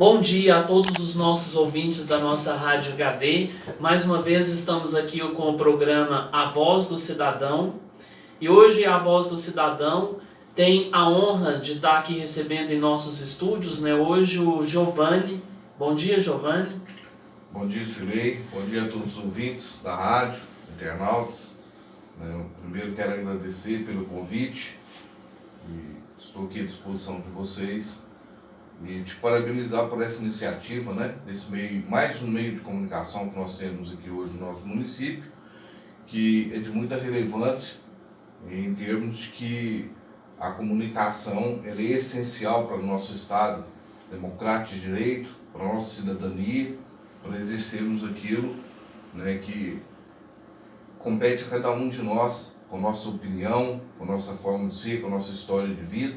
Bom dia a todos os nossos ouvintes da nossa Rádio HD. Mais uma vez estamos aqui com o programa A Voz do Cidadão. E hoje a Voz do Cidadão tem a honra de estar aqui recebendo em nossos estúdios, hoje o Giovanni. Bom dia, Giovanni. Bom dia, Silei. Bom dia a todos os ouvintes da rádio, internautas. Eu primeiro quero agradecer pelo convite e estou aqui à disposição de vocês e te parabenizar por essa iniciativa, desse meio, mais um meio de comunicação que nós temos aqui hoje no nosso município, que é de muita relevância em termos de que a comunicação ela é essencial para o nosso Estado democrático de direito, para a nossa cidadania, para exercermos aquilo que compete a cada um de nós, com a nossa opinião, com a nossa forma de ser, com a nossa história de vida.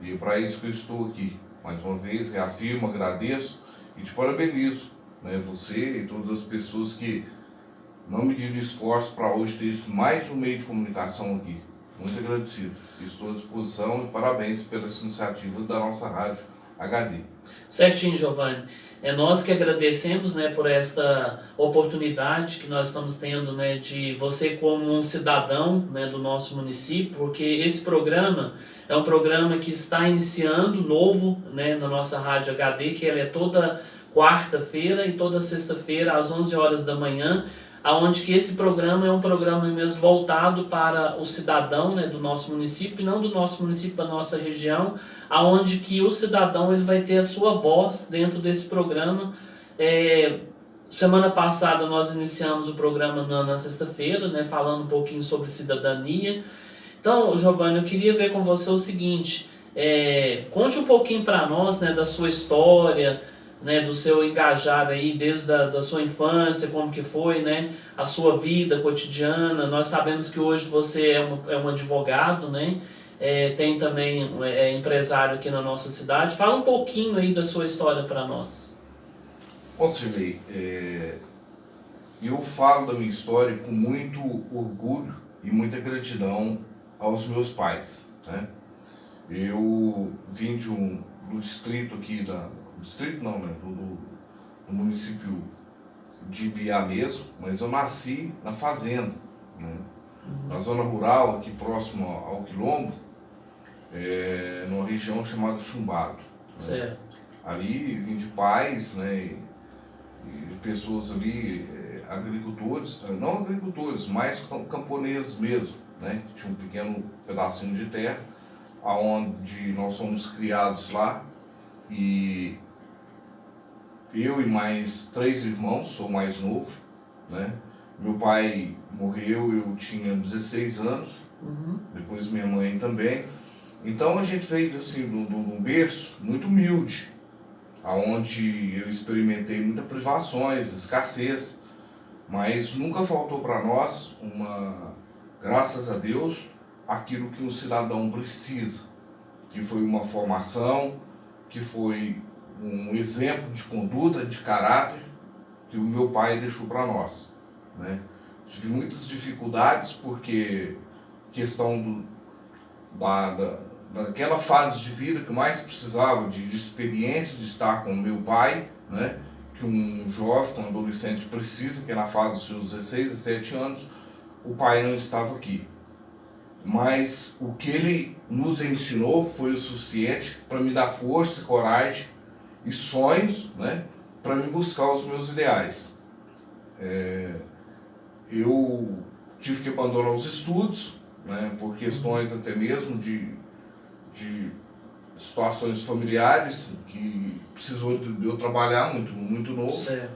E é para isso que eu estou aqui. Mais uma vez, reafirmo, agradeço e te parabenizo, você e todas as pessoas que não mediram esforço para hoje ter isso, mais um meio de comunicação aqui. Muito agradecido. Estou à disposição e parabéns pela iniciativa da nossa rádio HD. Certinho, Giovanni. É nós que agradecemos por esta oportunidade que nós estamos tendo de você como um cidadão do nosso município, porque esse programa é um programa que está iniciando novo na nossa Rádio HD, que ela é toda quarta-feira e toda sexta-feira às 11 horas da manhã, aonde que esse programa é um programa mesmo voltado para o cidadão do nosso município, e não do nosso município, da nossa região, aonde que o cidadão ele vai ter a sua voz dentro desse programa. Semana passada nós iniciamos o programa na sexta-feira, falando um pouquinho sobre cidadania. Então, Giovanni, eu queria ver com você o seguinte, conte um pouquinho para nós da sua história, do seu engajar aí desde da sua infância, como que foi, a sua vida cotidiana. Nós sabemos que hoje você é um advogado, tem também empresário aqui na nossa cidade. Fala um pouquinho aí da sua história para nós. Bom, Silei, eu falo da minha história com muito orgulho e muita gratidão aos meus pais, Eu vim do distrito aqui do município de Ibiá mesmo, mas eu nasci na fazenda, na zona rural, aqui próximo ao Quilombo, numa região chamada Chumbado. Certo. Ali vim de pais, e de pessoas ali, agricultores, não agricultores, mas camponeses mesmo, que tinha um pequeno pedacinho de terra, aonde nós fomos criados lá, e eu e mais 3 irmãos, sou mais novo, Meu pai morreu, eu tinha 16 anos, Depois minha mãe também. Então a gente veio assim, de um berço muito humilde, aonde eu experimentei muitas privações, escassez, mas nunca faltou para nós, graças a Deus, aquilo que um cidadão precisa, que foi uma formação, que foi um exemplo de conduta, de caráter, que o meu pai deixou para nós. Tive muitas dificuldades porque questão daquela fase de vida que mais precisava de experiência, de estar com o meu pai, que um jovem, um adolescente precisa, que é na fase dos seus 16, 17 anos, o pai não estava aqui. Mas o que ele nos ensinou foi o suficiente para me dar força, coragem e sonhos, para me buscar os meus ideais. Eu tive que abandonar os estudos, por questões até mesmo de situações familiares, que precisou de eu trabalhar muito novo. Certo.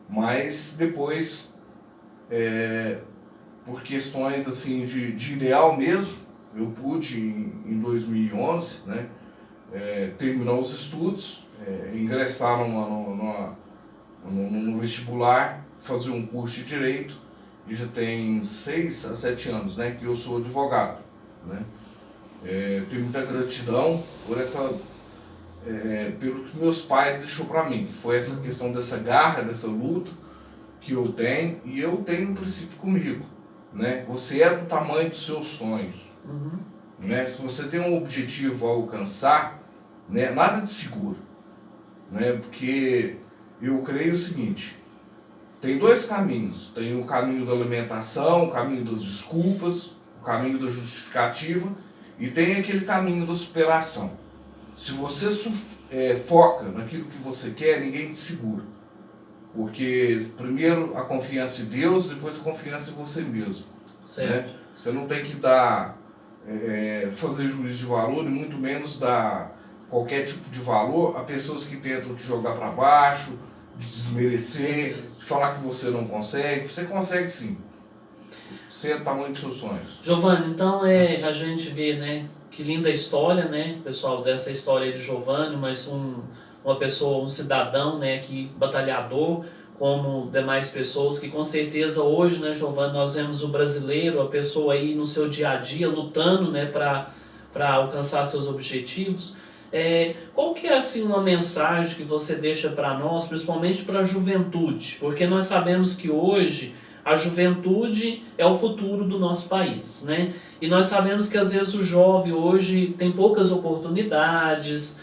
Mas depois, por questões assim de ideal mesmo, eu pude em 2011, terminar os estudos, ingressar no vestibular, fazer um curso de Direito, e já tem 6 a 7 anos que eu sou advogado. Tenho muita gratidão pelo que meus pais deixou para mim, que foi essa questão dessa garra, dessa luta que eu tenho, e eu tenho um princípio comigo, Você é do tamanho dos seus sonhos. Se você tem um objetivo a alcançar, nada de seguro. né? Porque eu creio o seguinte, tem dois caminhos, tem o caminho da alimentação, o caminho das desculpas, o caminho da justificativa e tem aquele caminho da superação. Se você foca naquilo que você quer, ninguém te segura. Porque primeiro a confiança em Deus, depois a confiança em você mesmo. Certo. Né? Você não tem que fazer juízo de valor, e muito menos dar qualquer tipo de valor a pessoas que tentam te jogar para baixo, de desmerecer, de falar que você não consegue. Você consegue sim. Você é o tamanho dos seus sonhos. Giovanni, então a gente vê, né, que linda história, né, pessoal, dessa história de Giovanni, mas uma pessoa, um cidadão, né, que batalhador, como demais pessoas, que com certeza hoje, né, Giovanni, nós vemos o brasileiro, a pessoa aí no seu dia a dia, lutando, né, para alcançar seus objetivos. Qual que é, assim, uma mensagem que você deixa para nós, principalmente para a juventude? Porque nós sabemos que hoje a juventude é o futuro do nosso país, né? E nós sabemos que às vezes o jovem hoje tem poucas oportunidades,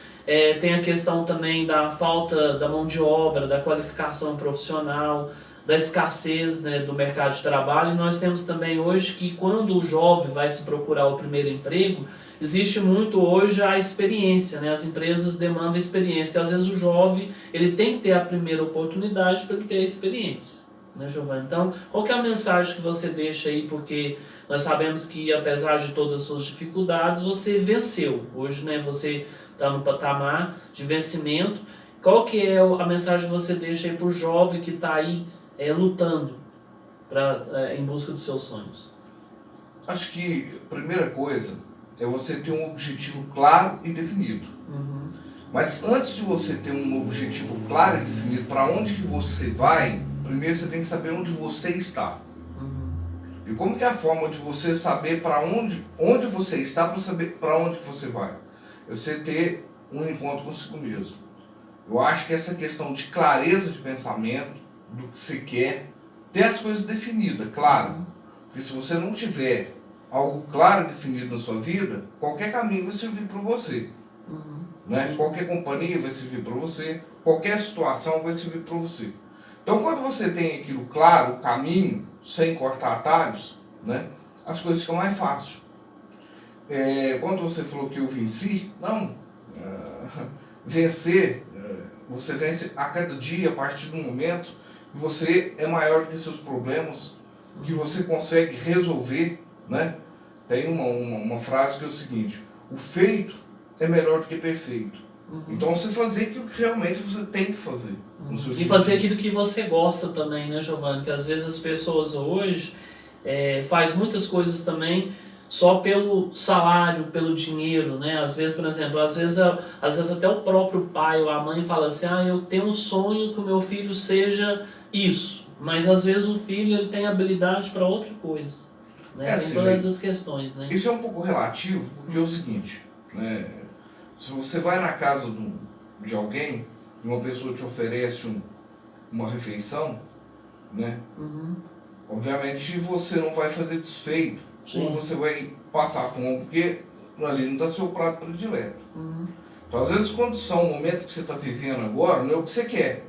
tem a questão também da falta da mão de obra, da qualificação profissional, da escassez, né, do mercado de trabalho. E nós temos também hoje que quando o jovem vai se procurar o primeiro emprego, existe muito hoje a experiência, né? As empresas demandam experiência. Às vezes o jovem ele tem que ter a primeira oportunidade para ele ter a experiência, né, Giovanni? Então, qual que é a mensagem que você deixa aí? Porque nós sabemos que apesar de todas as suas dificuldades, você venceu. Hoje, né, você está no patamar de vencimento. Qual que é a mensagem que você deixa aí para o jovem que está aí lutando em busca dos seus sonhos? Acho que a primeira coisa é você ter um objetivo claro e definido. Uhum. Mas antes de você ter um objetivo claro e definido para onde que você vai, primeiro você tem que saber onde você está. Uhum. E como que é a forma de você saber para onde você está para saber para onde que você vai? É você ter um encontro consigo mesmo. Eu acho que essa questão de clareza de pensamento, do que você quer, ter as coisas definidas, claro. Porque se você não tiver algo claro e definido na sua vida, qualquer caminho vai servir para você. Uhum. Né? Qualquer companhia vai servir para você, qualquer situação vai servir para você. Então, quando você tem aquilo claro, o caminho, sem cortar atalhos, né, as coisas ficam mais fáceis. Quando você falou que eu venci, não. Vencer, você vence a cada dia, a partir do momento que você é maior do que seus problemas, que você consegue resolver, né? Tem uma frase que é o seguinte: o feito é melhor do que perfeito. Uhum. Então você fazer aquilo que realmente você tem que fazer. E fazer aquilo que você gosta também, né, Giovanni? Que às vezes as pessoas hoje faz muitas coisas também só pelo salário, pelo dinheiro, né? Às vezes, por exemplo, às vezes até o próprio pai ou a mãe fala assim: eu tenho um sonho que o meu filho seja isso. Mas às vezes o filho ele tem habilidade para outra coisa. Né? Tem assim, todas essas questões, né? Isso é um pouco relativo, porque é o seguinte, né? Se você vai na casa de alguém, uma pessoa te oferece uma refeição, né? Uhum. Obviamente você não vai fazer desfeito. Sim. Ou você vai passar fome, porque ali não está seu prato predileto. Uhum. Então, às vezes, condição, o momento que você está vivendo agora, não é o que você quer.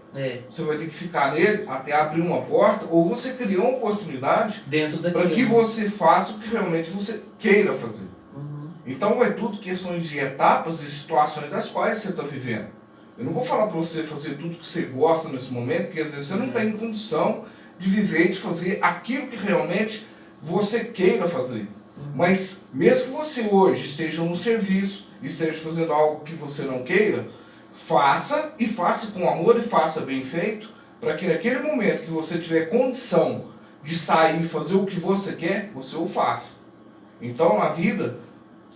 Você vai ter que ficar nele até abrir uma porta, ou você cria uma oportunidade para que você faça o que realmente você queira fazer. Uhum. Então, vai tudo questões de etapas e situações das quais você está vivendo. Eu não vou falar para você fazer tudo que você gosta nesse momento, porque às vezes você não tem condição de viver, de fazer aquilo que realmente você queira fazer. Mas mesmo que você hoje esteja no serviço, esteja fazendo algo que você não queira, faça, e faça com amor e faça bem feito, para que naquele momento que você tiver condição de sair e fazer o que você quer, você o faça. Então na vida,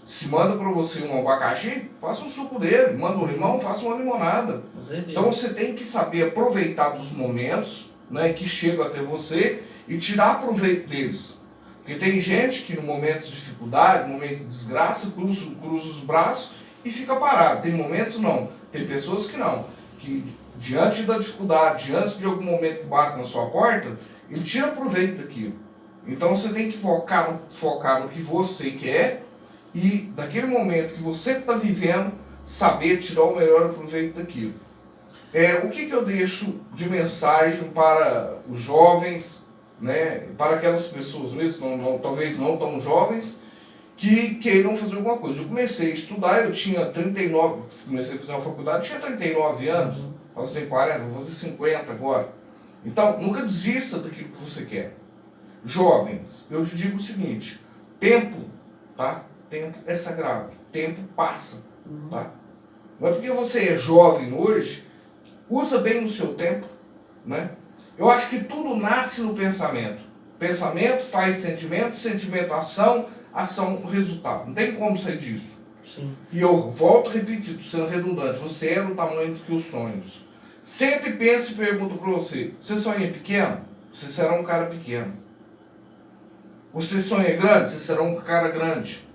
se manda para você um abacaxi, faça um suco dele, manda um limão, faça uma limonada. Então você tem que saber aproveitar dos momentos, né, que chegam até você e tirar proveito deles. Porque tem gente que no momento de dificuldade, no momento de desgraça, cruza os braços e fica parado. Tem momentos não. Tem pessoas que não. Que diante da dificuldade, diante de algum momento que bate na sua porta, ele tira proveito daquilo. Então você tem que focar no que você quer e daquele momento que você está vivendo, saber tirar o melhor proveito daquilo. O que eu deixo de mensagem para os jovens, né, para aquelas pessoas mesmo, talvez não tão jovens, que queiram fazer alguma coisa. Eu comecei a estudar, eu tinha 39, comecei a fazer uma faculdade, tinha 39 anos, você tem 40, vou fazer 50 agora. Então, nunca desista daquilo que você quer. Jovens, eu te digo o seguinte, tempo, tá? Tempo é sagrado, tempo passa, tá? Não é porque você é jovem hoje, usa bem o seu tempo, né? Eu acho que tudo nasce no pensamento. Pensamento faz sentimento, sentimento ação, ação resultado. Não tem como sair disso. Sim. E eu volto a repetir, tô sendo redundante, você é do tamanho do que os sonhos. Sempre pensa e pergunta para você, você sonha pequeno? Você será um cara pequeno. Você sonha grande? Você será um cara grande.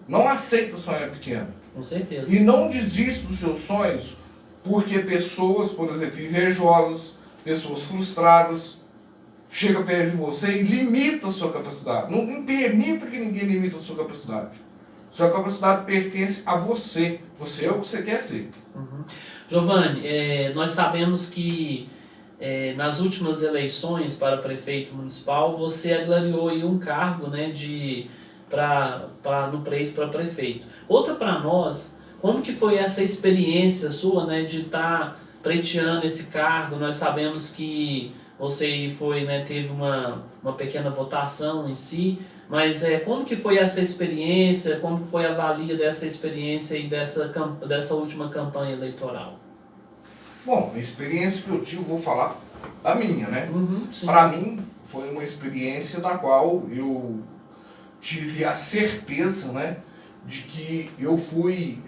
Não aceita sonhar pequeno. Com certeza. E não desista dos seus sonhos, porque pessoas, por exemplo, invejosas, pessoas frustradas, chegam perto de você e limitam a sua capacidade. Não permita que ninguém limite a sua capacidade. Sua capacidade pertence a você. Você é o que você quer ser. Giovanni, nós sabemos que nas últimas eleições para prefeito municipal, você aglariou aí um cargo, né, no pleito para prefeito. Outra para nós, como que foi essa experiência sua, né, de estar pleiteando esse cargo? Nós sabemos que você foi, né, teve uma pequena votação em si, mas como que foi essa experiência, como que foi a avalia dessa experiência e dessa última campanha eleitoral? Bom, a experiência que eu tive, vou falar da minha, né? Sim. Para mim, foi uma experiência da qual eu tive a certeza, né, de que eu fui,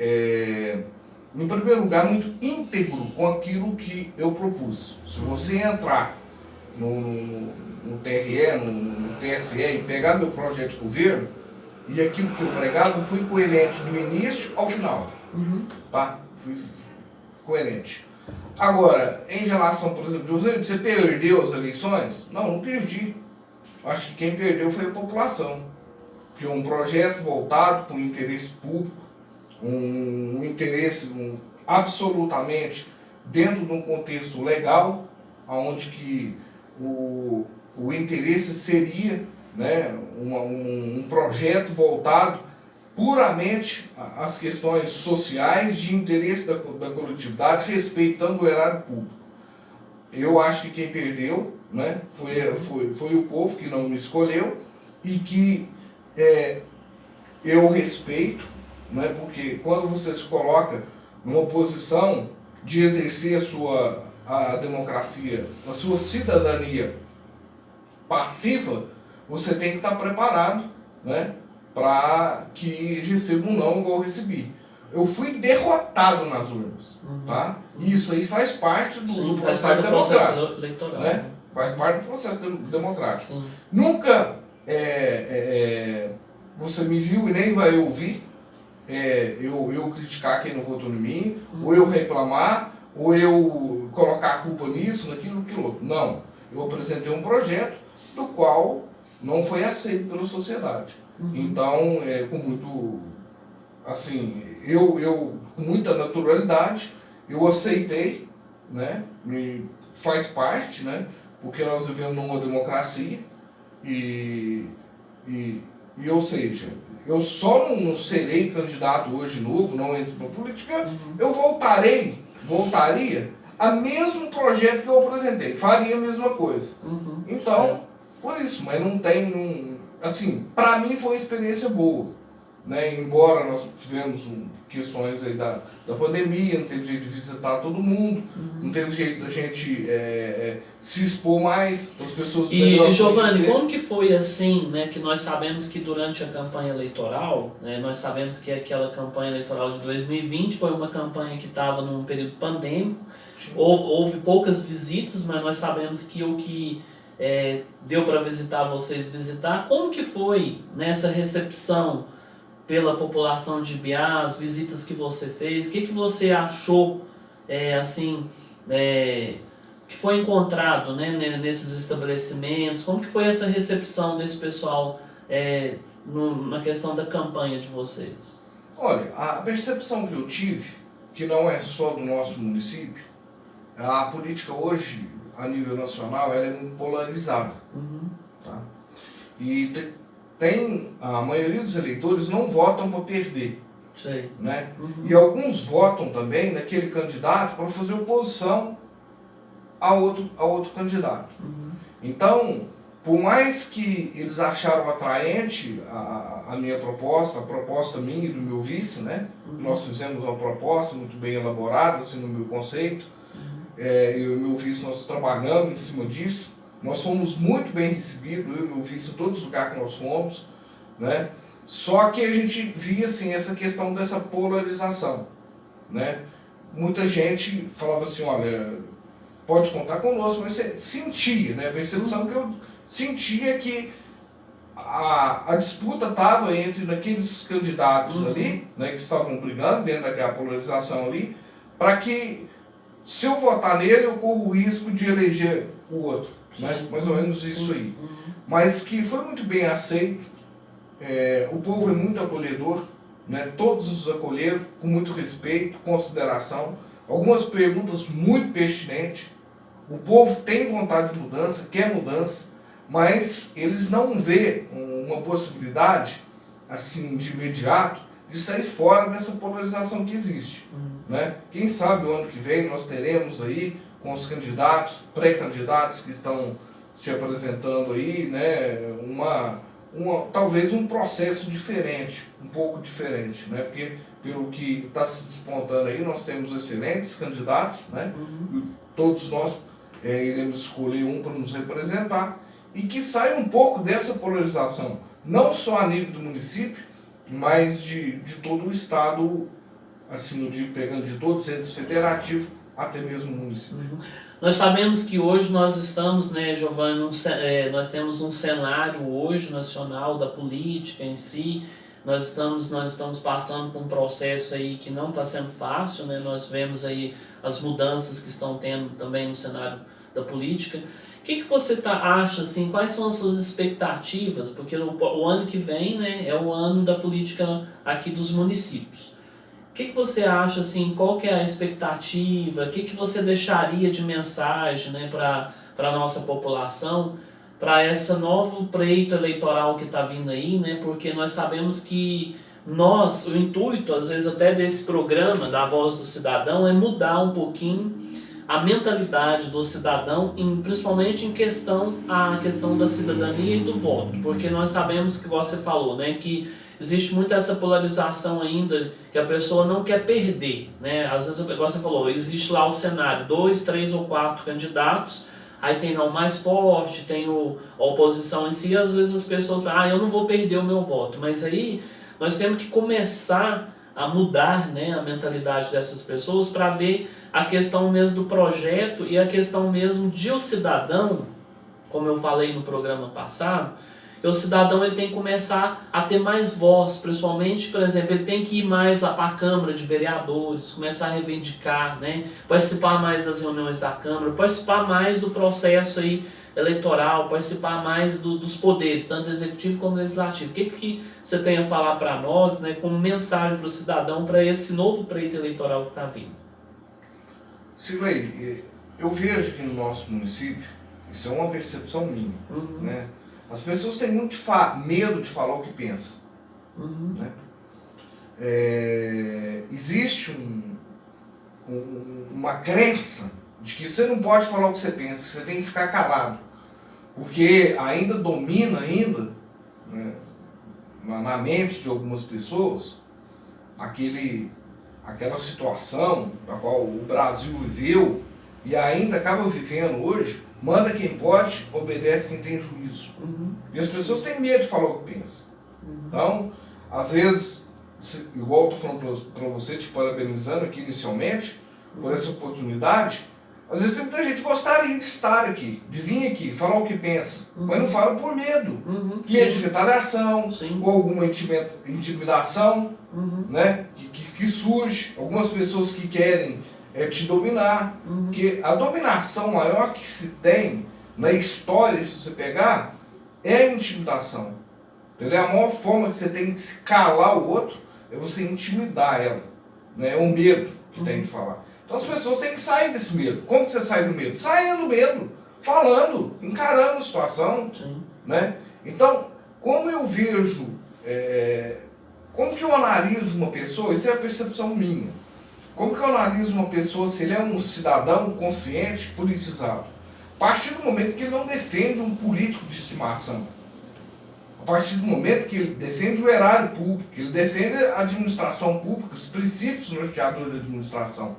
em primeiro lugar, muito íntegro com aquilo que eu propus. Se você entrar no TRE, no TSE e pegar meu projeto de governo, e aquilo que eu pregava, eu fui coerente do início ao final. Tá? Fui coerente. Agora, em relação, por exemplo, você perdeu as eleições? Não perdi. Acho que quem perdeu foi a população. Porque um projeto voltado para um interesse público, um interesse absolutamente dentro de um contexto legal, onde que o interesse seria, né, um projeto voltado puramente às questões sociais de interesse da coletividade, respeitando o erário público. Eu acho que quem perdeu, né, foi o povo que não me escolheu e que eu respeito, né, porque quando você se coloca numa posição de exercer a democracia, a sua cidadania passiva, você tem que estar preparado, né, para que receba um não igual eu recebi. Eu fui derrotado nas urnas, tá? Isso aí faz parte do processo democrático, eleitoral, né? Faz parte do processo democrático. Sim. Nunca você me viu e nem vai ouvir eu criticar quem não votou em mim, ou eu reclamar, ou eu colocar a culpa nisso, naquilo, naquilo outro. Não. Eu apresentei um projeto do qual não foi aceito pela sociedade. Então, com muito, assim, eu com muita naturalidade, eu aceitei, né? Faz parte, né? Porque nós vivemos numa democracia ou seja, eu só não serei candidato hoje novo, não entro na política, eu voltaria a mesmo projeto que eu apresentei, faria a mesma coisa. Então, por isso, mas não tem, assim, para mim foi uma experiência boa, né? Embora nós tivemos questões aí da pandemia, não teve jeito de visitar todo mundo, não teve jeito da gente se expor mais, as pessoas... E Giovanni, como que foi assim, né, que nós sabemos que durante a campanha eleitoral, né, nós sabemos que aquela campanha eleitoral de 2020 foi uma campanha que estava num período pandêmico, houve poucas visitas, mas nós sabemos que o que deu para visitar, como que foi nessa recepção pela população de Ibiá, as visitas que você fez, o que você achou, que foi encontrado, né, nesses estabelecimentos, como que foi essa recepção desse pessoal na questão da campanha de vocês? Olha, a percepção que eu tive, que não é só do nosso município, a política hoje, a nível nacional, ela é muito polarizada. Tá? E a maioria dos eleitores não votam para perder. Sei. Né? E alguns votam também naquele candidato para fazer oposição a outro candidato. Então, por mais que eles acharam atraente a minha proposta, a proposta minha e do meu vice, né? Nós fizemos uma proposta muito bem elaborada, assim, no meu conceito, eu e o meu vice, nós trabalhamos em cima disso, nós fomos muito bem recebidos, eu e o meu vice, em todos os lugares que nós fomos, né? Só que a gente via, assim, essa questão dessa polarização, né? Muita gente falava assim, olha, pode contar conosco, mas você sentia, né? A percepção que eu sentia que a disputa estava entre aqueles candidatos ali, né, que estavam brigando dentro daquela polarização ali, para que, se eu votar nele, eu corro o risco de eleger o outro. Né? Mais ou menos isso aí. Mas que foi muito bem aceito, o povo é muito acolhedor, né? Todos os acolheram com muito respeito, consideração, algumas perguntas muito pertinentes. O povo tem vontade de mudança, quer mudança, mas eles não vê uma possibilidade, assim, de imediato, de sair fora dessa polarização que existe. Né? Quem sabe o ano que vem nós teremos aí, com os candidatos, pré-candidatos que estão se apresentando aí, né, talvez um processo diferente, um pouco diferente, né? Porque pelo que está se despontando aí, nós temos excelentes candidatos, né? Todos nós iremos escolher um para nos representar, e que saia um pouco dessa polarização, não só a nível do município, mas de todo o estado, assim, eu digo, pegando de todos os entes federativos, até mesmo o município. Nós sabemos que hoje nós estamos, né, Giovanni, nós temos um cenário hoje nacional da política em si. Nós estamos passando por um processo aí que não está sendo fácil, né? Nós vemos aí as mudanças que estão tendo também no cenário da política. O que você acha, assim, quais são as suas expectativas? Porque o ano que vem, né, é o ano da política aqui dos municípios. O que você acha, assim, qual que é a expectativa? O que você deixaria de mensagem, né, para a nossa população, para esse novo pleito eleitoral que está vindo aí, né? Porque nós sabemos que o intuito, às vezes até desse programa, da Voz do Cidadão, é mudar um pouquinho a mentalidade do cidadão, principalmente a questão da cidadania e do voto. Porque nós sabemos que você falou, né, que existe muito essa polarização ainda, que a pessoa não quer perder, né? Às vezes, igual você falou, existe lá o cenário, 2, 3 ou 4 candidatos, aí tem o mais forte, tem a oposição em si, e às vezes as pessoas falam, eu não vou perder o meu voto. Mas aí nós temos que começar a mudar, né, a mentalidade dessas pessoas para ver a questão mesmo do projeto e a questão mesmo de o cidadão, como eu falei no programa passado, que o cidadão ele tem que começar a ter mais voz, principalmente, por exemplo, ele tem que ir mais lá para a Câmara de Vereadores, começar a reivindicar, né, participar mais das reuniões da Câmara, participar mais do processo aí eleitoral, participar mais dos poderes, tanto executivo como legislativo. O que você tem a falar para nós, né, como mensagem para o cidadão para esse novo pleito eleitoral que está vindo? Silvei, eu vejo que no nosso município, isso é uma percepção minha, né? As pessoas têm muito medo de falar o que pensam. Né? Existe uma crença de que você não pode falar o que você pensa, que você tem que ficar calado. Porque ainda domina, né, na mente de algumas pessoas, aquela situação da qual o Brasil viveu e ainda acaba vivendo hoje, manda quem pode, obedece quem tem juízo. E as pessoas têm medo de falar o que pensam. Então, às vezes, igual eu estou falando para você, te parabenizando aqui inicialmente, por essa oportunidade, às vezes tem muita gente que gostaria de estar aqui, de vir aqui, falar o que pensa, mas não fala por medo. Medo de retaliação, ou alguma intimidação, né, que surge, algumas pessoas que querem te dominar, porque a dominação maior que se tem na história, se você pegar, é a intimidação. Entendeu? A maior forma que você tem de se calar o outro é você intimidar ela, né? É o medo que tem de falar. Então as pessoas têm que sair desse medo. Como que você sai do medo? Saindo do medo, falando, encarando a situação. Sim. Né? Então, como eu vejo, como que eu analiso uma pessoa, isso é a percepção minha. Como que eu analiso uma pessoa se ele é um cidadão consciente, politizado? A partir do momento que ele não defende um político de estimação. A partir do momento que ele defende o erário público, que ele defende a administração pública, os princípios norteadores da administração.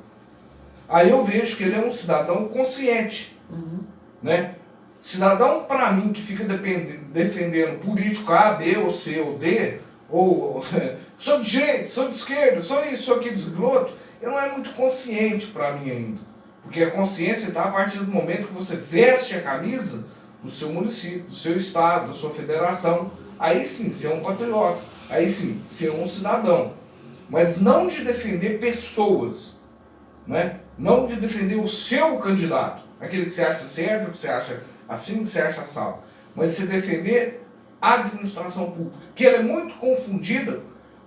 Aí eu vejo que ele é um cidadão consciente. Né? Cidadão, para mim, que fica defendendo político A, B, ou C, ou D, ou sou de direita, sou de esquerda, sou isso, sou aquilo, aquilo outro, ele não é muito consciente para mim ainda. Porque a consciência está a partir do momento que você veste a camisa do seu município, do seu estado, da sua federação. Aí sim, você é um patriota. Aí sim, você é um cidadão. Mas não de defender pessoas. Né? Não de defender o seu candidato. Aquele que você acha certo, que você acha assim, que você acha assado. Mas você defender a administração pública. Que ela é muito confundida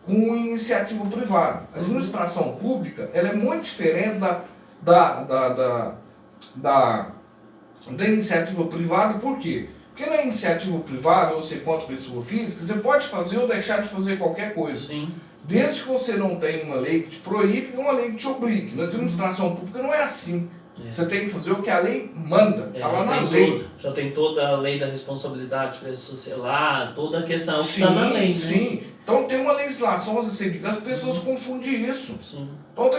com iniciativa privada. A administração pública ela é muito diferente da iniciativa privada. Por quê? Porque na iniciativa privada, ou você contra pessoa física, você pode fazer ou deixar de fazer qualquer coisa. Sim. Desde que você não tenha uma lei que te proíbe e uma lei que te obrigue. Na administração pública não é assim. Você tem que fazer o que a lei manda. Está lá na lei. Já tem toda a lei da responsabilidade social, toda a questão que está na lei. Né? Sim. Então tem uma legislação a ser seguida. As pessoas confundem isso. Sim. Então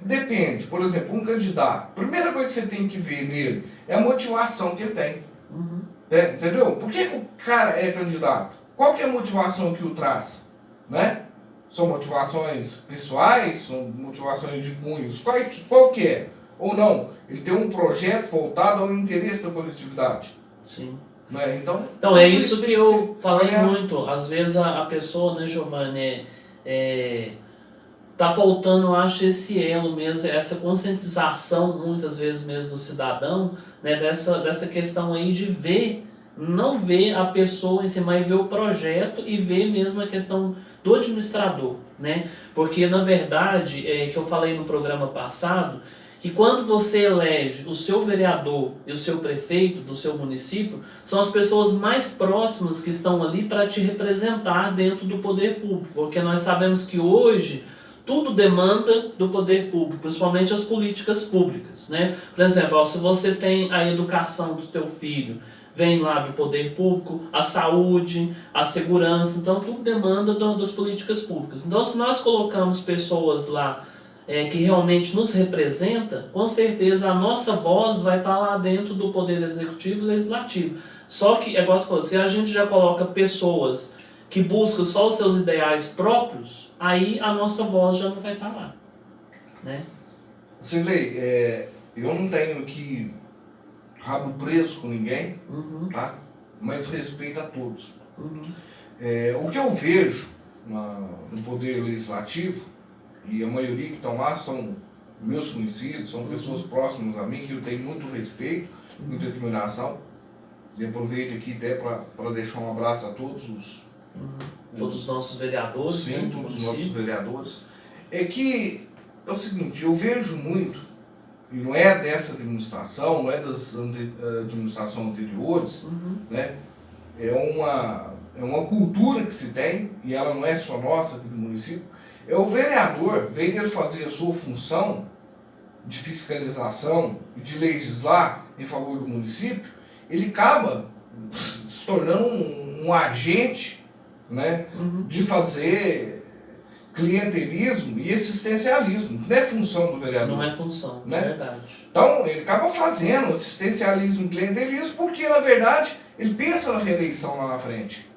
depende. Por exemplo, um candidato. A primeira coisa que você tem que ver nele é a motivação que ele tem. Entendeu? Por que o cara é candidato? Qual que é a motivação que o traz? Né? São motivações pessoais? São motivações de cunhos? Qual que é? Ou não? Ele tem um projeto voltado ao interesse da coletividade. Sim. Né? Então é isso que eu falei muito. Às vezes a pessoa, né, Giovanni, tá faltando, eu acho, esse elo mesmo, essa conscientização, muitas vezes mesmo, do cidadão, né, dessa questão aí de ver, não ver a pessoa em si, mas ver o projeto e ver mesmo a questão do administrador, né? Porque, na verdade, que eu falei no programa passado, que quando você elege o seu vereador e o seu prefeito do seu município, são as pessoas mais próximas que estão ali para te representar dentro do poder público, porque nós sabemos que hoje tudo demanda do poder público, principalmente as políticas públicas, né? Por exemplo, se você tem a educação do teu filho, vem lá do poder público, a saúde, a segurança, então tudo demanda das políticas públicas. Então, se nós colocamos pessoas lá que realmente nos representa, com certeza a nossa voz vai estar lá dentro do poder executivo e legislativo. Só que, igual você falou, se a gente já coloca pessoas que buscam só os seus ideais próprios, aí a nossa voz já não vai estar lá. Né? Cirlei, eu não tenho aqui rabo preso com ninguém, tá? Mas respeito a todos. O que eu vejo no poder legislativo, e a maioria que estão lá são meus conhecidos, são pessoas próximas a mim, que eu tenho muito respeito, muita admiração. E aproveito aqui até para deixar um abraço a todos todos os nossos vereadores. Sim, né, todos os nossos vereadores. É que é o seguinte, eu vejo muito, e não é dessa administração, não é das administrações anteriores, né? É uma cultura que se tem, e ela não é só nossa aqui do município. É o vereador, vem ele fazer a sua função de fiscalização e de legislar em favor do município, ele acaba se tornando um agente, né, de fazer clientelismo e assistencialismo. Não é função do vereador. Não é função, né? É verdade. Então, ele acaba fazendo assistencialismo e clientelismo porque, na verdade, ele pensa na reeleição lá na frente.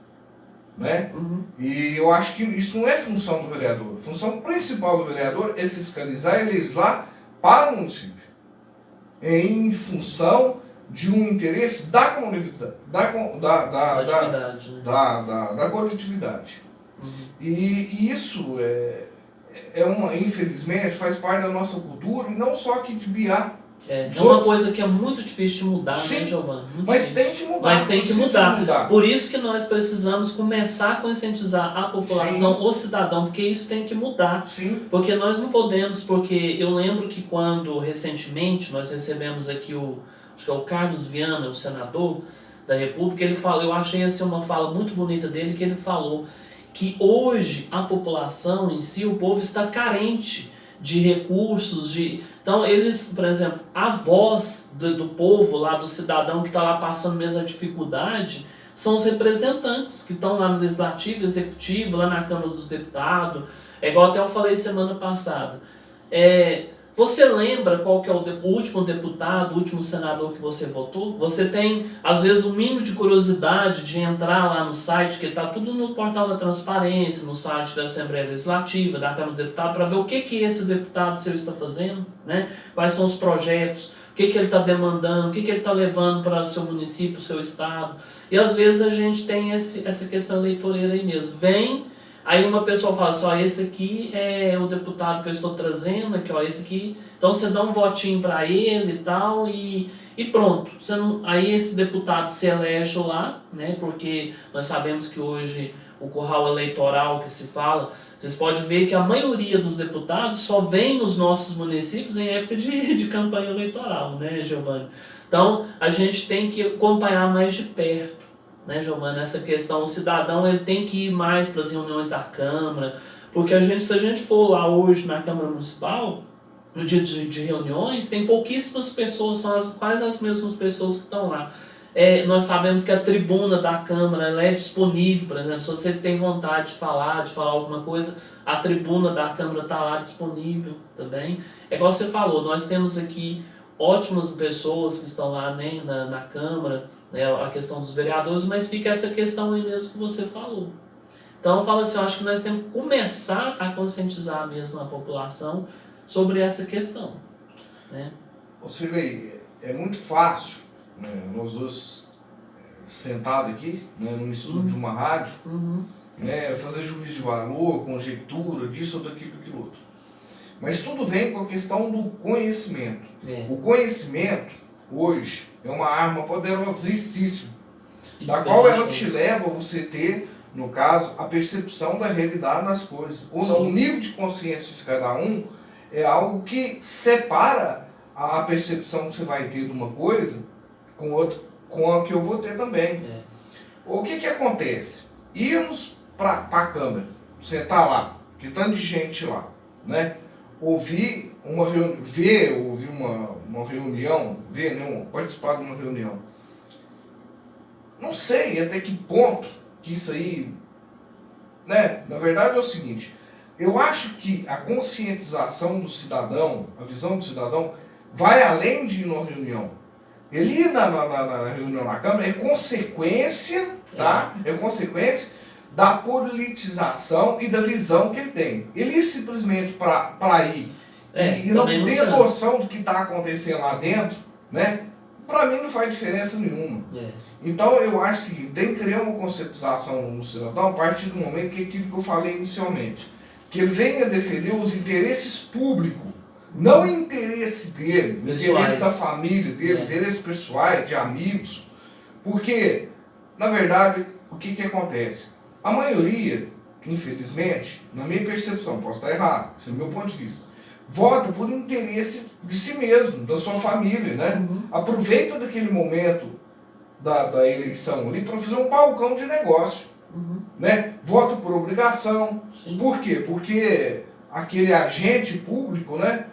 Né? E eu acho que isso não é função do vereador. A função principal do vereador é fiscalizar e legislar para o município, em função de um interesse da comunidade, da coletividade. E isso infelizmente faz parte da nossa cultura, e não só aqui de Biá, É uma coisa que é muito difícil de mudar, sim, né, Giovanni? Mas tem que mudar. Mas tem que mudar. Por isso que nós precisamos começar a conscientizar a população, sim, o cidadão, porque isso tem que mudar. Sim. Porque nós não podemos, porque eu lembro que quando, recentemente, nós recebemos aqui acho que é o Carlos Viana, o senador da República, ele falou, eu achei assim uma fala muito bonita dele, que ele falou que hoje a população em si, o povo está carente de recursos, então eles, por exemplo, a voz do povo lá, do cidadão que está lá passando mesmo a dificuldade, são os representantes que estão lá no Legislativo, Executivo, lá na Câmara dos Deputados. É igual até eu falei semana passada. Você lembra qual que é o último deputado, o último senador que você votou? Você tem, às vezes, um mínimo de curiosidade de entrar lá no site, que está tudo no portal da transparência, no site da Assembleia Legislativa, da Câmara dos Deputados, para ver o que esse deputado seu está fazendo, né? Quais são os projetos, o que ele está demandando, o que ele está levando para o seu município, o seu estado. E às vezes a gente tem essa questão eleitoreira aí mesmo. Aí uma pessoa fala assim, ó, esse aqui é o deputado que eu estou trazendo, aqui, ó, esse aqui. Então você dá um votinho para ele e tal, e pronto. Aí esse deputado se elege lá, né? Porque nós sabemos que hoje o curral eleitoral que se fala, vocês podem ver que a maioria dos deputados só vem nos nossos municípios em época de campanha eleitoral, né, Giovanni? Então a gente tem que acompanhar mais de perto, né, Giovanni, essa questão, o cidadão ele tem que ir mais para as reuniões da Câmara, porque se a gente for lá hoje na Câmara Municipal, no dia de reuniões, tem pouquíssimas pessoas, são quase as mesmas pessoas que estão lá. Nós sabemos que a tribuna da Câmara ela é disponível, por exemplo, se você tem vontade de falar alguma coisa, a tribuna da Câmara está lá disponível também. É igual você falou, nós temos aqui ótimas pessoas que estão lá, né, na Câmara, né, a questão dos vereadores, mas fica essa questão aí mesmo que você falou. Então eu falo assim, eu acho que nós temos que começar a conscientizar mesmo a população sobre essa questão, né? Ô Silvei, é muito fácil, né, nós dois sentados aqui, né, no estúdio de uma rádio, né, fazer juízo de valor, conjectura, disso ou daquilo, daquilo outro. Mas tudo vem com a questão do conhecimento. O conhecimento, hoje, é uma arma poderosíssima, da qual ela te leva a você ter, no caso, a percepção da realidade das coisas. O nível de consciência de cada um é algo que separa a percepção que você vai ter de uma coisa com a que eu vou ter também. O que acontece? Irmos para a Câmara, sentar lá, que tanto de gente lá, né? Ouvir uma reunião, participar de uma reunião. Não sei até que ponto que isso aí, né? Na verdade é o seguinte, eu acho que a conscientização do cidadão, a visão do cidadão, vai além de ir numa reunião. Ele ir na reunião na Câmara é consequência, tá? É consequência da politização e da visão que ele tem. Ele ir simplesmente para ir e não ter noção do que está acontecendo lá dentro, né? Para mim não faz diferença nenhuma. Então eu acho que tem que criar uma conscientização no cidadão a partir do momento que aquilo que eu falei inicialmente, que ele venha defender os interesses públicos, não o interesse dele, o interesse da família dele, interesses pessoais, de amigos, porque, na verdade, o que acontece? A maioria, infelizmente, na minha percepção, posso estar errado, esse é o meu ponto de vista, vota por interesse de si mesmo, da sua família, né? Aproveita daquele momento da eleição ali para fazer um balcão de negócio, né? Vota por obrigação. Por quê? Porque aquele agente público, né?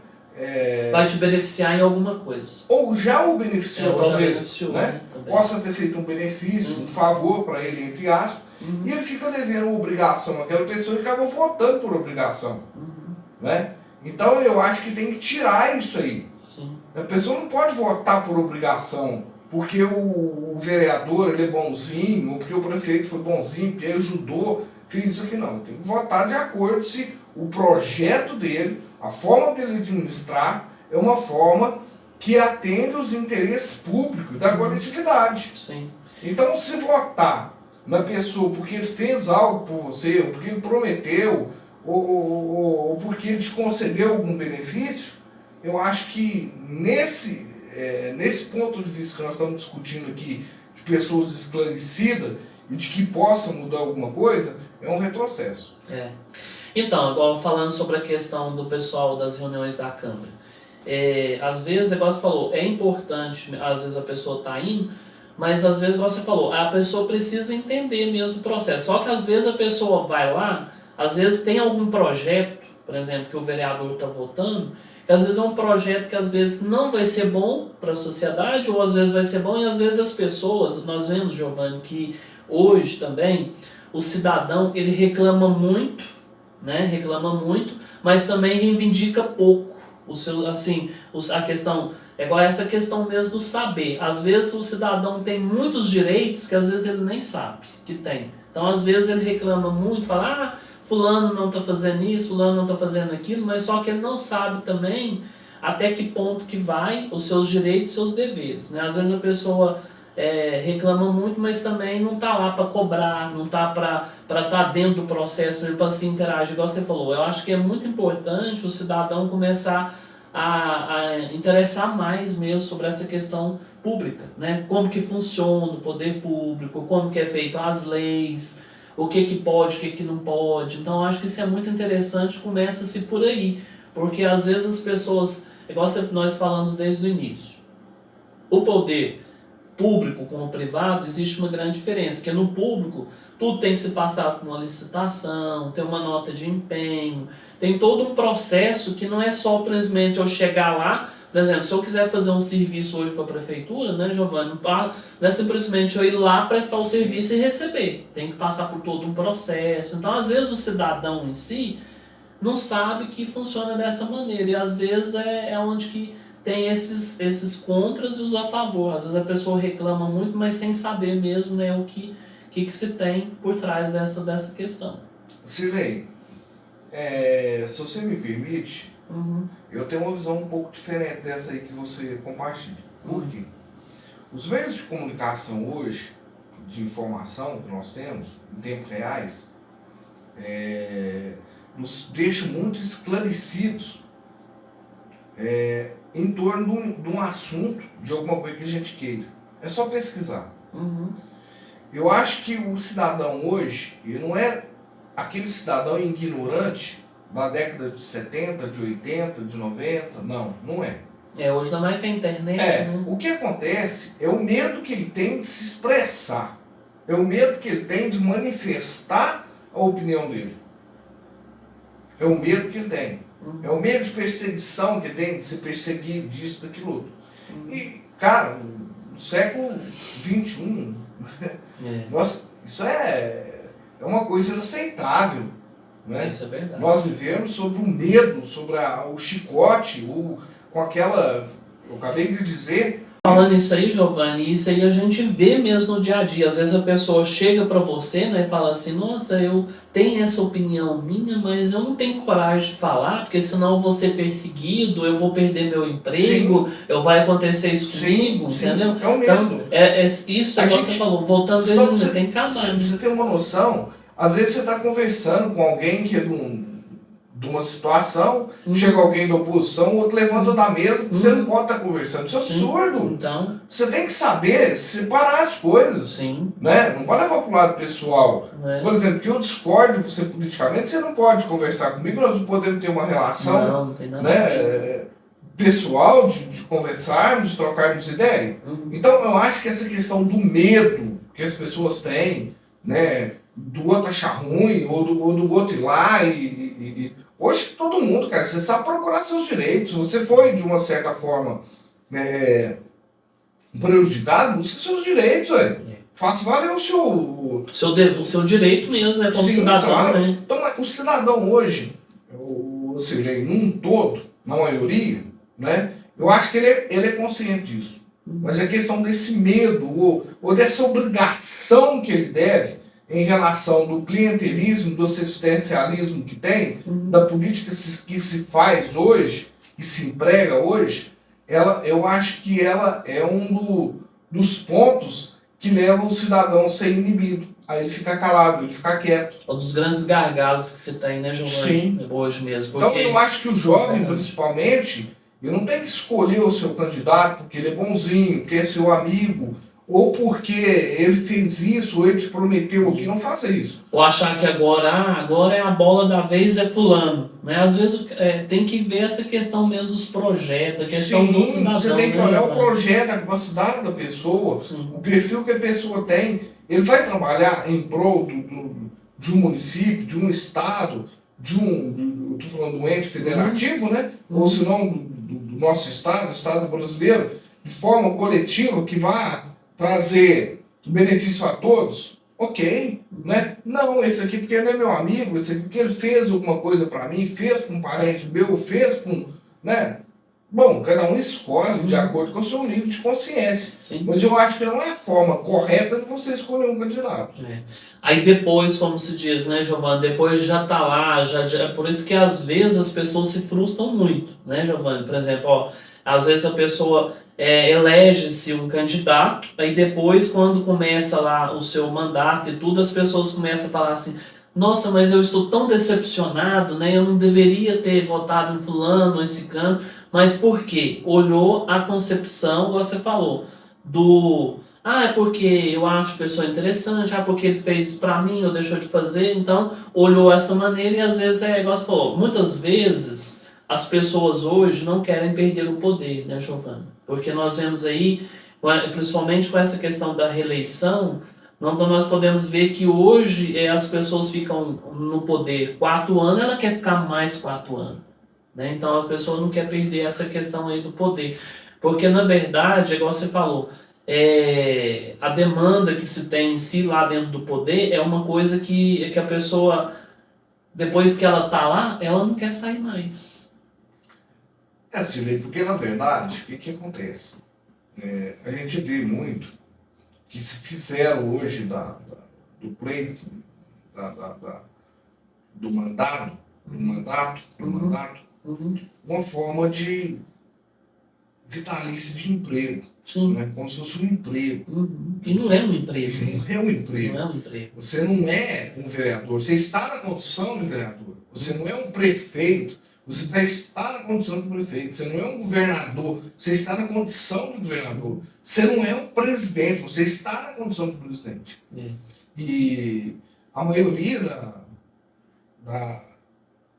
Vai te beneficiar em alguma coisa. Ou já o beneficiou, talvez, né? Possa ter feito um benefício, um favor para ele, entre aspas, e ele fica devendo uma obrigação àquela pessoa e acaba votando por obrigação, né? Então eu acho que tem que tirar isso aí. A pessoa não pode votar por obrigação porque o vereador ele é bonzinho, ou porque o prefeito foi bonzinho, porque ele ajudou, fez isso aqui. Não, tem que votar de acordo se o projeto dele, a forma dele administrar, é uma forma que atende os interesses públicos da coletividade. Então, se votar na pessoa porque ele fez algo por você, ou porque ele prometeu, ou porque ele te concedeu algum benefício, eu acho que nesse ponto de vista que nós estamos discutindo aqui, de pessoas esclarecidas e de que possam mudar alguma coisa, é um retrocesso. Então, igual falando sobre a questão do pessoal das reuniões da Câmara. Às vezes, igual você falou, é importante, às vezes a pessoa está indo, mas às vezes, igual você falou, a pessoa precisa entender mesmo o processo. Só que às vezes a pessoa vai lá, às vezes tem algum projeto, por exemplo, que o vereador está votando, que às vezes é um projeto que às vezes não vai ser bom para a sociedade, ou às vezes vai ser bom, e às vezes as pessoas, nós vemos, Giovanni, que hoje também o cidadão ele reclama muito, mas também reivindica pouco. A questão é igual essa questão mesmo do saber. Às vezes o cidadão tem muitos direitos que às vezes ele nem sabe que tem. Então às vezes ele reclama muito, fala, fulano não está fazendo isso, fulano não está fazendo aquilo, mas só que ele não sabe também até que ponto que vai os seus direitos e seus deveres, né? Às vezes a pessoa reclama muito, mas também não está lá para cobrar, não está para estar dentro do processo, para se interagir, igual você falou. Eu acho que é muito importante o cidadão começar a interessar mais mesmo sobre essa questão pública, né? Como que funciona o poder público, como que é feito as leis, o que pode, o que não pode. Então eu acho que isso é muito interessante, começa-se por aí, porque às vezes as pessoas, igual nós falamos desde o início, o poder público com o privado, existe uma grande diferença, que no público tudo tem que se passar por uma licitação, tem uma nota de empenho, tem todo um processo que não é só simplesmente eu chegar lá. Por exemplo, se eu quiser fazer um serviço hoje para a prefeitura, né, Giovanni, não é simplesmente eu ir lá prestar o serviço e receber, tem que passar por todo um processo. Então às vezes o cidadão em si não sabe que funciona dessa maneira, e às vezes é onde que tem esses contras e os a favor. Às vezes a pessoa reclama muito, mas sem saber mesmo, né, o que se tem por trás dessa questão. Cirlei, se você me permite, eu tenho uma visão um pouco diferente dessa aí que você compartilha. Por quê? Os meios de comunicação hoje, de informação que nós temos, em tempos reais, nos deixam muito esclarecidos em torno de um assunto, de alguma coisa que a gente queira. É só pesquisar. Eu acho que o cidadão hoje, ele não é aquele cidadão ignorante da década de 70, de 80, de 90, não é. Hoje ainda mais que a internet, né? O que acontece é o medo que ele tem de se expressar, é o medo que ele tem de manifestar a opinião dele. É o medo que ele tem. É o medo de perseguição que tem, de ser perseguido, disso, daquilo outro. E, cara, no século XXI, nossa, isso é uma coisa inaceitável. Né? Isso é verdade. Nós vivemos sobre o medo, sobre o chicote, com aquela... Eu acabei de dizer... Falando isso aí, Giovanni, isso aí a gente vê mesmo no dia a dia. Às vezes a pessoa chega pra você, né, e fala assim, nossa, eu tenho essa opinião minha, mas eu não tenho coragem de falar, porque senão eu vou ser perseguido, eu vou perder meu emprego, vai acontecer isso comigo, entendeu? É o medo. Então, isso que você falou, voltando a você tem que acabar. Você tem uma noção, às vezes você está conversando com alguém que é de uma situação, chega alguém da oposição, o outro levanta da mesa, você não pode estar conversando. Isso é absurdo. Então, você tem que saber separar as coisas. Né? Não pode levar para o lado pessoal. Por exemplo, que eu discordo de você politicamente, você não pode conversar comigo, nós não podemos ter uma relação não tem nada pessoal de conversarmos, de trocarmos ideia. Então eu acho que essa questão do medo que as pessoas têm, né, do outro achar ruim, ou do outro ir lá hoje todo mundo, cara, você sabe procurar seus direitos. Se você foi, de uma certa forma, prejudicado, busque seus direitos, faça valer o seu direito mesmo, né, como cidadão. Claro. Né? Então, o cidadão hoje, num todo, na maioria, né, eu acho que ele é consciente disso. Mas a questão desse medo, ou dessa obrigação que ele deve, em relação do clientelismo, do assistencialismo que tem, da política que se faz hoje, que se emprega hoje, eu acho que ela é dos pontos que levam o cidadão a ser inibido. Aí ele fica calado, ele fica quieto. Um dos grandes gargalos que se tem, né, Giovanni? Sim. Hoje mesmo. Porque... Então eu acho que o jovem, principalmente, Ele não tem que escolher o seu candidato porque ele é bonzinho, porque é seu amigo, ou porque ele fez isso, ou ele te prometeu aqui. Não faça isso. Ou achar que agora é a bola da vez, é fulano. Né? Às vezes tem que ver essa questão mesmo dos projetos, a questão do cidadão. Você tem que né, olhar o Giovanni? projeto, a capacidade da pessoa, Sim. o perfil que a pessoa tem. Ele vai trabalhar em prol de um município, de um estado, eu estou falando do ente federativo, né? Ou se não do nosso estado brasileiro, de forma coletiva, que vá trazer benefício a todos. Ok, né? Não, esse aqui porque ele é meu amigo, esse aqui porque ele fez alguma coisa para mim, fez com um parente meu, fez com, né? Bom, cada um escolhe de acordo com o seu nível de consciência. Sim. Mas eu acho que não é a forma correta de você escolher um candidato. Aí depois, como se diz, né, Giovanni? Depois já tá lá, por isso que às vezes as pessoas se frustram muito, né, Giovanni? Por exemplo, ó, às vezes a pessoa elege-se um candidato, aí depois, quando começa lá o seu mandato e tudo, as pessoas começam a falar assim: nossa, mas eu estou tão decepcionado, né? Eu não deveria ter votado em fulano, em ciclano. Mas por quê? Olhou a concepção, igual você falou, é porque eu acho a pessoa interessante, porque ele fez pra mim ou deixou de fazer, então olhou essa maneira e às vezes igual você falou, muitas vezes as pessoas hoje não querem perder o poder, né, Giovana? Porque nós vemos aí, principalmente com essa questão da reeleição, nós podemos ver que hoje as pessoas ficam no poder 4 anos, ela quer ficar mais 4 anos. Né? Então a pessoa não quer perder essa questão aí do poder. Porque na verdade, igual você falou, a demanda que se tem em si lá dentro do poder é uma coisa que a pessoa, depois que ela tá lá, ela não quer sair mais. Silvia, porque na verdade, o que acontece? A gente vê muito que se fizeram hoje do pleito, do mandato, uma forma de vitalício de emprego. Sim. Né? Como se fosse um emprego. E não é um emprego. Não é um emprego. Não é um emprego. Você não é um vereador, você está na condição de vereador. Você não é um prefeito, você está na condição de prefeito. Você não é um governador, você está na condição de governador. Você não é um presidente, você está na condição de presidente. E a maioria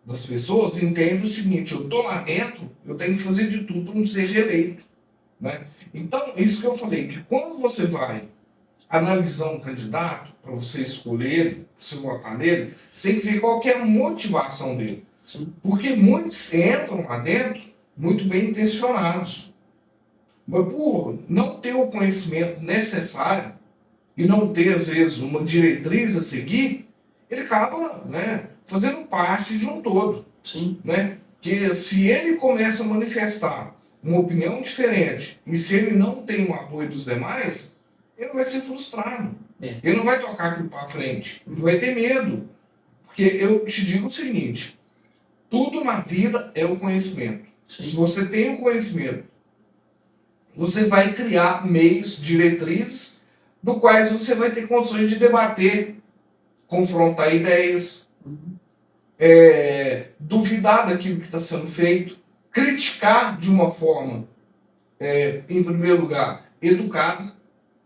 das pessoas entende o seguinte: eu estou lá dentro, eu tenho que fazer de tudo para não ser reeleito. Né? Então, isso que eu falei, que quando você vai analisar um candidato, para você escolher ele, para você votar nele, você tem que ver qual que é a motivação dele. Sim. Porque muitos entram lá dentro muito bem intencionados, mas por não ter o conhecimento necessário e não ter, às vezes, uma diretriz a seguir, ele acaba, né, fazendo parte de um todo. Sim. Né? Que se ele começa a manifestar uma opinião diferente e se ele não tem o apoio dos demais, ele vai ser frustrado. Ele não vai tocar aquilo para frente. Ele vai ter medo. Porque eu te digo o seguinte: tudo na vida é o conhecimento. Sim. Se você tem o conhecimento, você vai criar meios, diretrizes, do quais você vai ter condições de debater, confrontar ideias, duvidar daquilo que está sendo feito, criticar de uma forma, em primeiro lugar, educada,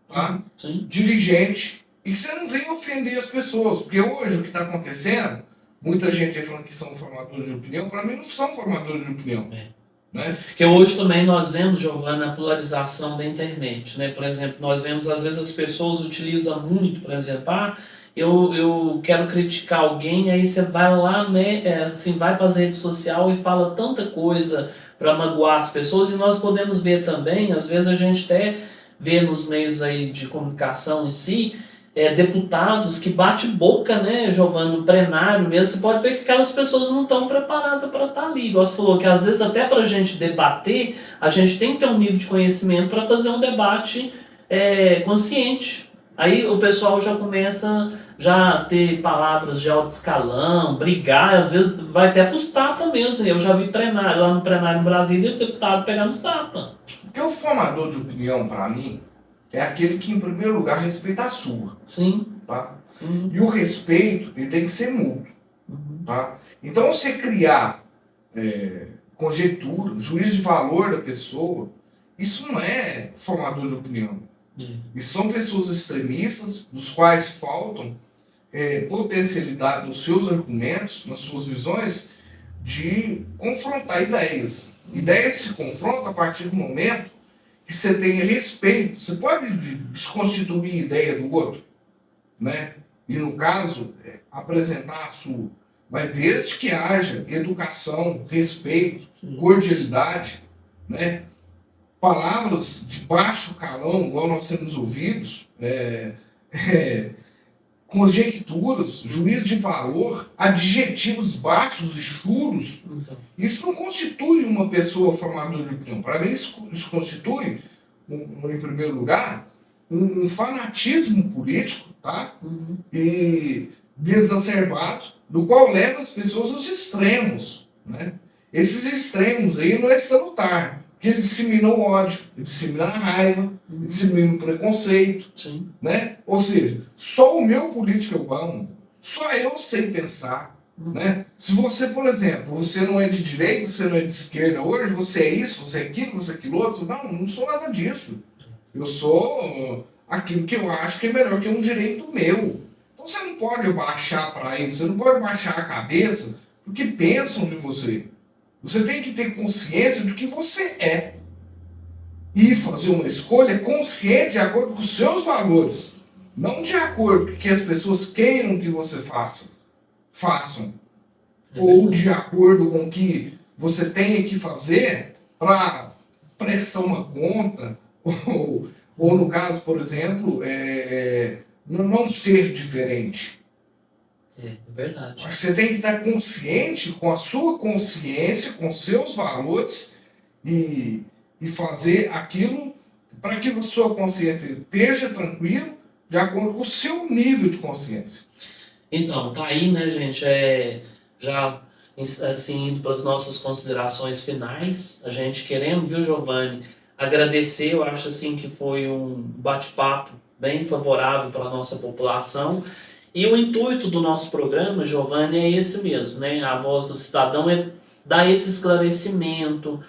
tá? Diligente, e que você não venha ofender as pessoas. Porque hoje o que está acontecendo, muita gente aí falando que são formadores de opinião, para mim não são formadores de opinião. Né? Porque hoje também nós vemos, Giovana, a polarização da internet. Né? Por exemplo, nós vemos às vezes as pessoas utilizam muito, por exemplo, eu quero criticar alguém, aí você vai lá, né, assim, vai para as redes sociais e fala tanta coisa para magoar as pessoas, e nós podemos ver também, às vezes a gente até vê nos meios aí de comunicação em si, deputados que bate boca, né, Giovana, no plenário mesmo, você pode ver que aquelas pessoas não estão preparadas para estar ali. Igual você falou, que às vezes até para a gente debater, a gente tem que ter um nível de conhecimento para fazer um debate consciente. Aí o pessoal já começa a ter palavras de alto escalão, brigar, às vezes vai até para os tapas mesmo. Eu já vi plenário, lá no plenário em Brasília, o deputado pegando os tapas. Porque o formador de opinião, para mim, é aquele que, em primeiro lugar, respeita a sua. Sim. Tá? E o respeito, ele tem que ser mútuo. Tá? Então, você criar conjectura, juízo de valor da pessoa. Isso não é formador de opinião. Isso são pessoas extremistas, dos quais faltam potencialidade nos seus argumentos, nas suas visões, de confrontar ideias. Ideias se confrontam a partir do momento que você tem respeito. Você pode desconstituir a ideia do outro, né? E, no caso, apresentar a sua. Mas desde que haja educação, respeito, cordialidade, né? Palavras de baixo calão, igual nós temos ouvidos, conjecturas, juízo de valor, adjetivos baixos e chulos, isso não constitui uma pessoa formadora de opinião. Para mim, isso constitui, em primeiro lugar, um fanatismo político, tá? E desacerbado, do qual leva as pessoas aos extremos, né? Esses extremos aí não é salutar, porque ele dissemina o ódio, ele dissemina a raiva, ele dissemina o preconceito, né? Ou seja, só o meu político é o bom, só eu sei pensar, né? Se você, por exemplo, você não é de direita, você não é de esquerda hoje, você é isso, você é aquilo, você é aquilo outro, não sou nada disso. Eu sou aquilo que eu acho que é melhor, que é um direito meu. Então você não pode baixar para isso, você não pode baixar a cabeça porque pensam de você. Você tem que ter consciência do que você é. E fazer uma escolha consciente de acordo com os seus valores. Não de acordo com o que as pessoas queiram que você façam. Ou de acordo com o que você tenha que fazer para prestar uma conta. Ou no caso, por exemplo, não ser diferente. É verdade. Mas você tem que estar consciente com a sua consciência, com seus valores e fazer aquilo para que a sua consciência esteja tranquila de acordo com o seu nível de consciência. Então, tá aí, né, gente? Já assim, indo para as nossas considerações finais, a gente querendo, viu, Giovanni, agradecer. Eu acho assim que foi um bate-papo bem favorável para a nossa população. E o intuito do nosso programa, Giovanni, é esse mesmo, né? A Voz do Cidadão é dar esse esclarecimento,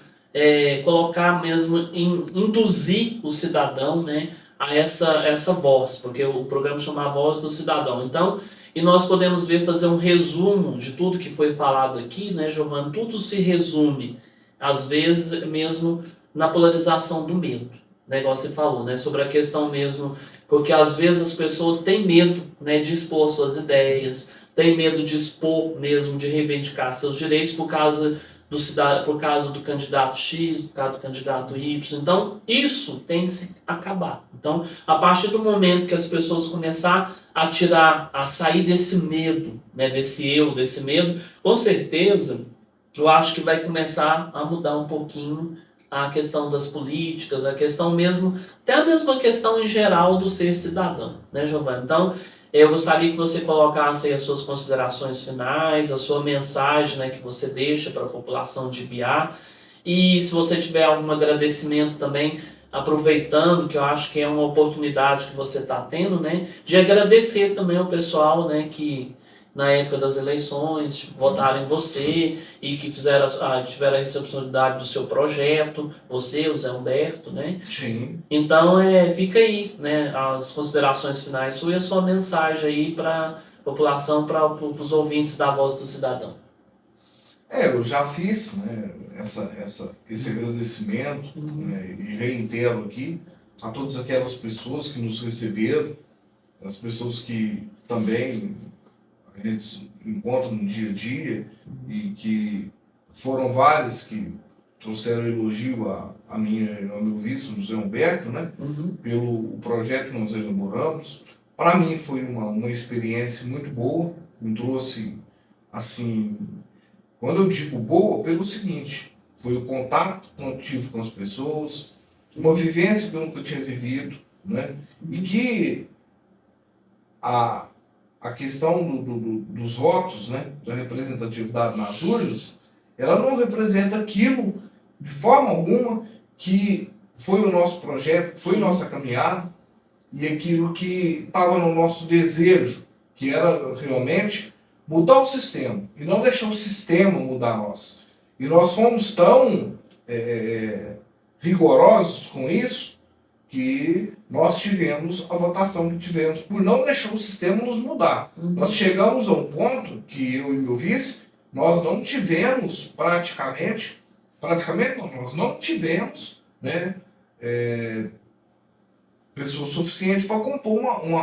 colocar mesmo, induzir o cidadão, né, a essa voz, porque o programa chama A Voz do Cidadão. Então, e nós podemos fazer um resumo de tudo que foi falado aqui, né, Giovanni? Tudo se resume, às vezes, mesmo na polarização do medo, né, igual você falou, né, sobre a questão mesmo. Porque às vezes as pessoas têm medo, né, de expor suas ideias, têm medo de expor mesmo, de reivindicar seus direitos por causa do candidato X, por causa do candidato Y. Então, isso tem que se acabar. Então, a partir do momento que as pessoas começarem a sair desse medo, né, desse medo, com certeza, eu acho que vai começar a mudar um pouquinho a questão das políticas, a questão mesmo, até a mesma questão em geral do ser cidadão, né, Giovanni? Então, eu gostaria que você colocasse aí as suas considerações finais, a sua mensagem, né, que você deixa para a população de Ibiá. E se você tiver algum agradecimento também, aproveitando, que eu acho que é uma oportunidade que você está tendo, né, de agradecer também ao pessoal, né, que na época das eleições votaram em você e que tiveram a receptividade do seu projeto, você, o Zé Humberto, né? Sim. Então, fica aí, né, as considerações finais suas e a sua mensagem aí para a população, para os ouvintes da Voz do Cidadão. Eu já fiz, né, esse agradecimento, né, e reitero aqui a todas aquelas pessoas que nos receberam, as pessoas que também a gente encontra no dia a dia e que foram vários que trouxeram elogio ao meu vice, José Humberto, né? Pelo projeto que nós elaboramos. Para mim foi uma experiência muito boa, me trouxe, assim, quando eu digo boa, pelo seguinte, foi o contato que eu tive com as pessoas, uma vivência que eu nunca tinha vivido, né? E que a questão dos votos, né, da representatividade nas urnas, ela não representa aquilo, de forma alguma, que foi o nosso projeto, que foi nossa caminhada, e aquilo que estava no nosso desejo, que era realmente mudar o sistema, e não deixar o sistema mudar nós. E nós fomos tão rigorosos com isso que nós tivemos a votação que tivemos por não deixar o sistema nos mudar. Nós chegamos a um ponto que eu e meu vice, nós não tivemos praticamente não, nós não tivemos, né, pessoas suficientes para compor uma